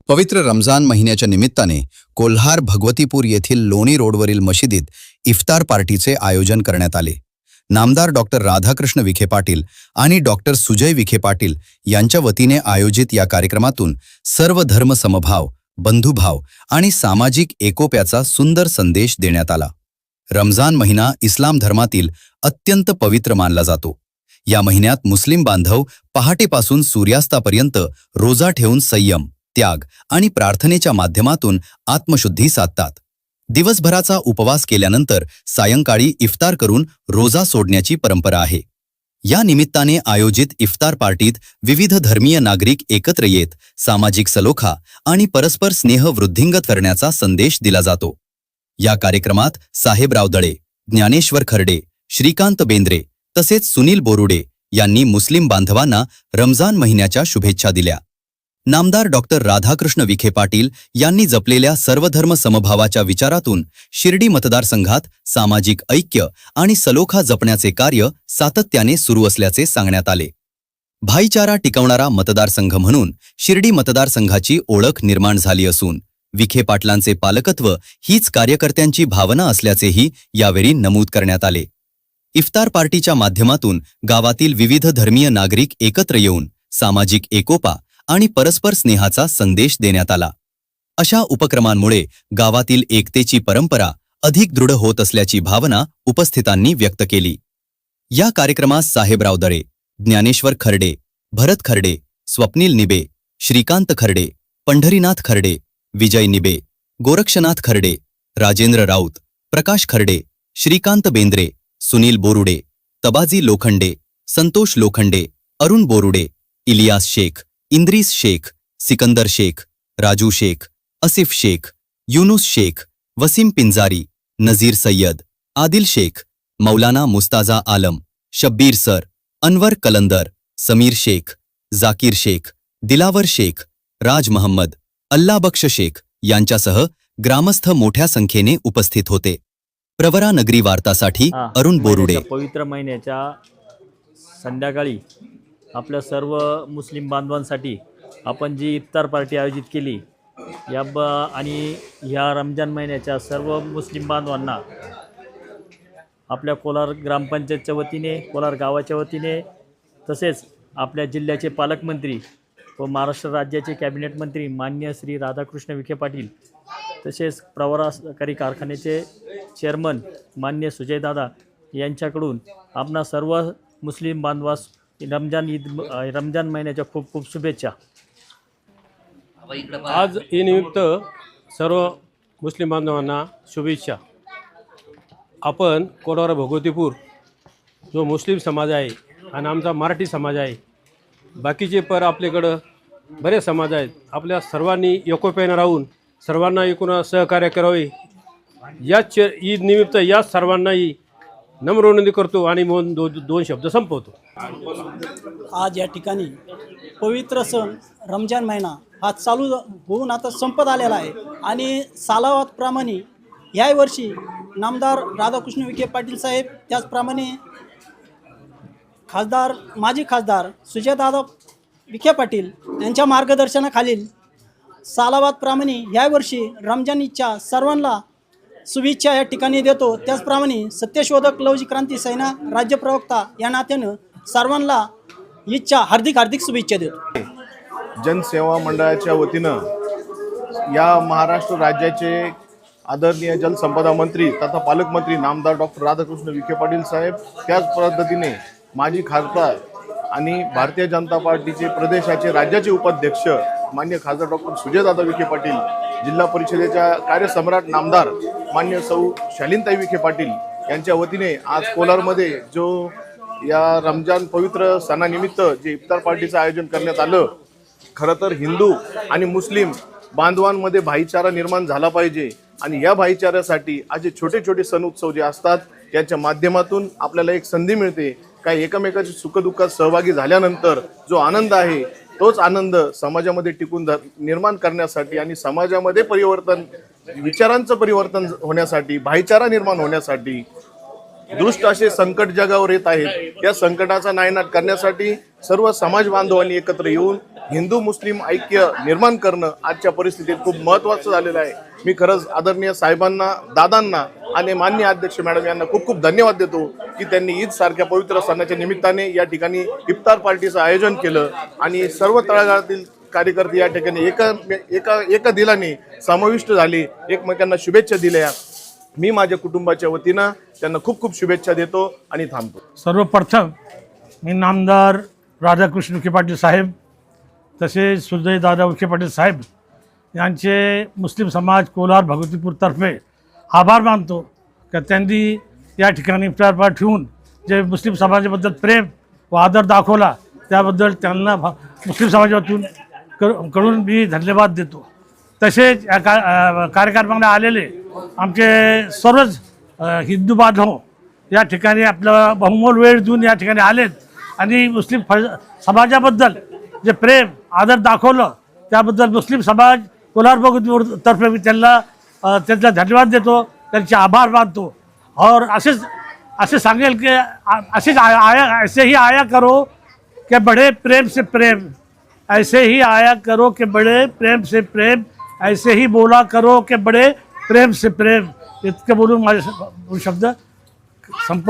पवित्र रमजान महिन्याच्या निमित्ताने कोल्हार भगवतीपूर येथील लोणी रोडवरील मशिदीत इफ्तार पार्टीचे आयोजन करण्यात आले। नामदार डॉक्टर राधाकृष्ण विखे पाटील आणि डॉक्टर सुजय विखे पाटील यांच्या वतीने आयोजित या कार्यक्रमातून सर्व धर्म समभाव, बंधुभाव आणि सामाजिक एकोप्याचा सुंदर संदेश देण्यात आला। रमजान महिना इस्लाम धर्मातील अत्यंत पवित्र मानला जातो। या महिन्यात मुस्लिम बांधव पहाटेपासून सूर्यास्तापर्यंत रोजा ठेवून संयम, त्याग आणि प्रार्थनेच्या माध्यमातून आत्मशुद्धी साधतात। दिवसभराचा उपवास केल्यानंतर सायंकाळी इफ्तार करून रोजा सोडण्याची परंपरा आहे। या निमित्ताने आयोजित इफ्तार पार्टीत विविध धर्मीय नागरिक एकत्र येत सामाजिक सलोखा आणि परस्पर स्नेह वृद्धिंगत करण्याचा संदेश दिला जातो। या कार्यक्रमात साहेबराव दळे, ज्ञानेश्वर खर्डे, श्रीकांत बेंद्रे तसेच सुनील बोरुडे यांनी मुस्लिम बांधवांना रमजान महिन्याच्या शुभेच्छा दिल्या। नामदार डॉक्टर राधाकृष्ण विखे पाटील यांनी जपलेल्या सर्वधर्म समभावाच्या विचारातून शिर्डी मतदारसंघात सामाजिक ऐक्य आणि सलोखा जपण्याचे कार्य सातत्याने सुरू असल्याचे सांगण्यात आले। भाईचारा टिकवणारा मतदारसंघ म्हणून शिर्डी मतदारसंघाची ओळख निर्माण झाली असून विखे पाटलांचे पालकत्व हीच कार्यकर्त्यांची भावना असल्याचेही यावेळी नमूद करण्यात आले। इफ्तार पार्टीच्या माध्यमातून गावातील विविध धर्मीय नागरिक एकत्र येऊन सामाजिक एकोपा आणि परस्पर स्नेहाचा संदेश देण्यात आला। अशा उपक्रमांमुळे गावातील एकतेची परंपरा अधिक दृढ होत असल्याची भावना उपस्थितांनी व्यक्त केली। या कार्यक्रमात साहेबराव दळे, ज्ञानेश्वर खर्डे, भरत खर्डे, स्वप्नील निबे, श्रीकांत खर्डे, पंढरीनाथ खर्डे, विजय निबे, गोरक्षनाथ खर्डे, राजेंद्र राऊत, प्रकाश खर्डे, श्रीकांत बेंद्रे, सुनील बोरुडे, तबाजी लोखंडे, संतोष लोखंडे, अरुण बोरुडे, इलियास शेख, इंद्रिस शेख, सिकंदर शेख, राजू शेख, असिफ शेख, युनुस शेख, वसीम पिंजारी, नजीर सय्यद, आदिल शेख, मौलाना मुस्ताजा आलम, शब्बीर सर, अनवर कलंदर, समीर शेख, जाकीर शेख, दिलावर शेख, राज महम्मद, अल्लाबक्ष शेख यांच्यासह ग्रामस्थ मोठ्या संख्येने उपस्थित होते। प्रवरा नगरी वार्तासाठी अरुण बोरुडे। पवित्र महिन्याच्या संध्याकाळी आपल्या सर्व मुस्लिम बांधवांसाठी आपण जी इफ्तार पार्टी आयोजित केली आणि ह्या रमजान महिन्याच्या सर्व मुस्लिम बांधवांना आपल्या कोलार ग्रामपंचायतच्या वतीने, कोलार गावाच्या वतीने तसेच आपल्या जिल्ह्याचे पालकमंत्री व महाराष्ट्र राज्याचे कॅबिनेट मंत्री माननीय श्री राधाकृष्ण विखे पाटील तसेच प्रवरा सहकारी कारखान्याचे चेअरमन माननीय सुजयदादा यांच्याकडून आपणा सर्व मुस्लिम बांधवास रमजान महिन्याच्या खूप खूप शुभेच्छा। आज ईदनिमित्त सर्व मुस्लिम बांधवांना शुभेच्छा। आपण कोलार भगवतीपूर जो मुस्लिम समाज आहे आणि आमचा मराठी समाज आहे, बाकीचे पर आपल्याकडं बरेच समाज आहेत, आपल्या सर्वांनी एकोप्याने राहून सर्वांना एकूण सहकार्य करावे याच ईदनिमित्त या सर्वांनाही नम्र विनंती करतो आणि म्हणून दोन शब्द संपवतो। आज या ठिकाणी पवित्र सण रमजान महिना हा चालू होऊन आता संपत आलेला आहे आणि सालावातप्रमाणे याही वर्षी नामदार राधाकृष्ण विखे पाटील साहेब, त्याचप्रमाणे माजी खासदार सुजयदादा विखे पाटील यांच्या मार्गदर्शनाखालील सालावातप्रमाणे याही वर्षी रमजानीच्या सर्वांना शुभेच्छा या ठिकाणी देतो। त्याचप्रमाणे सत्यशोधक लवजी क्रांती सेना राज्य प्रवक्ता या नात्यानं सर्वांना ईदच्या हार्दिक शुभेच्छा देतो। जनसेवा मंडळाच्या वतीनं या महाराष्ट्र राज्याचे आदरणीय जलसंपदा मंत्री तथा पालकमंत्री नामदार डॉक्टर राधाकृष्ण विखे पाटील साहेब, त्याच पद्धतीने माजी खासदार आणि भारतीय जनता पार्टीचे प्रदेशाचे राज्याचे उपाध्यक्ष मान्य खासदार डॉक्टर सुजयदादा विखे पाटील, जिल्हा परिषदेच्या कार्यसम्राट नामदार मान्य सौ शालीनताई विखे पाटील यांच्या वतीने आज कोलारमध्ये जो या रमजान पवित्र सणानिमित्त जे इफ्तार पार्टीचं आयोजन करण्यात आलं, खरं तर हिंदू आणि मुस्लिम बांधवांमध्ये भाईचारा निर्माण झाला पाहिजे आणि या भाईचाऱ्यासाठी आज छोटे छोटे सण उत्सव जे असतात यांच्या माध्यमातून आपल्याला एक संधी मिळते, काही एकमेकाच्या सुखदुःखात सहभागी झाल्यानंतर जो आनंद आहे तोच आनंद समाजामध्ये टिकून निर्माण करण्यासाठी आणि समाजामध्ये विचारांचं परिवर्तन होण्यासाठी, भाईचारा निर्माण होण्यासाठी दुष्ट असे संकट जगावर येत आहेत, या संकटाचा नायनाट करण्यासाठी सर्व समाज बांधवांनी एकत्र येऊन हिंदू मुस्लिम ऐक्य निर्माण करणं आजच्या परिस्थितीत खूप महत्त्वाचं झालेलं आहे. मी खरंच आदरणीय साहेबांना, दादांना आणि माननीय अध्यक्ष मॅडम यांना खूप खूप धन्यवाद देतो की त्यांनी ईद सारख्या पवित्र सणाच्या निमित्ताने या ठिकाणी इफ्तार पार्टीचं आयोजन केलं आणि सर्व तळागाळातील कार्यकर्ते या ठिकाणी एका दिलाने समाविष्ट झाले, एकमेकांना शुभेच्छा दिल्या. मी माझ्या कुटुंबाच्या वतीनं त्यांना खूप खूप शुभेच्छा देतो आणि थांबतो. सर्वप्रथम मी नामदार राधाकृष्ण विखे पाटील साहेब तसेच सुजयदादा विखे पाटील साहेब यांचे मुस्लिम समाज कोलार भगवतीपूरतर्फे आभार मानतो की त्यांनी या ठिकाणी इफ्तार पार्टी ठेवून जे मुस्लिम समाजाबद्दल प्रेम व आदर दाखवला त्याबद्दल त्यांना मुस्लिम समाजातून कडून मी धन्यवाद देतो. तसेच या कार्यक्रमाला आलेले आमचे सर्वच हिंदू बांधव या ठिकाणी आपला बहुमोल वेळ देऊन या ठिकाणी आलेत आणि मुस्लिम समाजाबद्दल जे प्रेम आदर दाखवलं त्याबद्दल मुस्लिम समाज कोलार भगवतीपूरतर्फे मी त्यांचा धन्यवाद देतो, त्यांचे आभार मानतो. और असे सांगेल की ऐसे ही आया करो कि बड़े प्रेम से प्रेम, ऐसे ही आया करो कि बड़े प्रेम से प्रेम, ऐसे ही बोला करो कि बड़े प्रेम से प्रेम. इतके बोलून माझे शब्द संप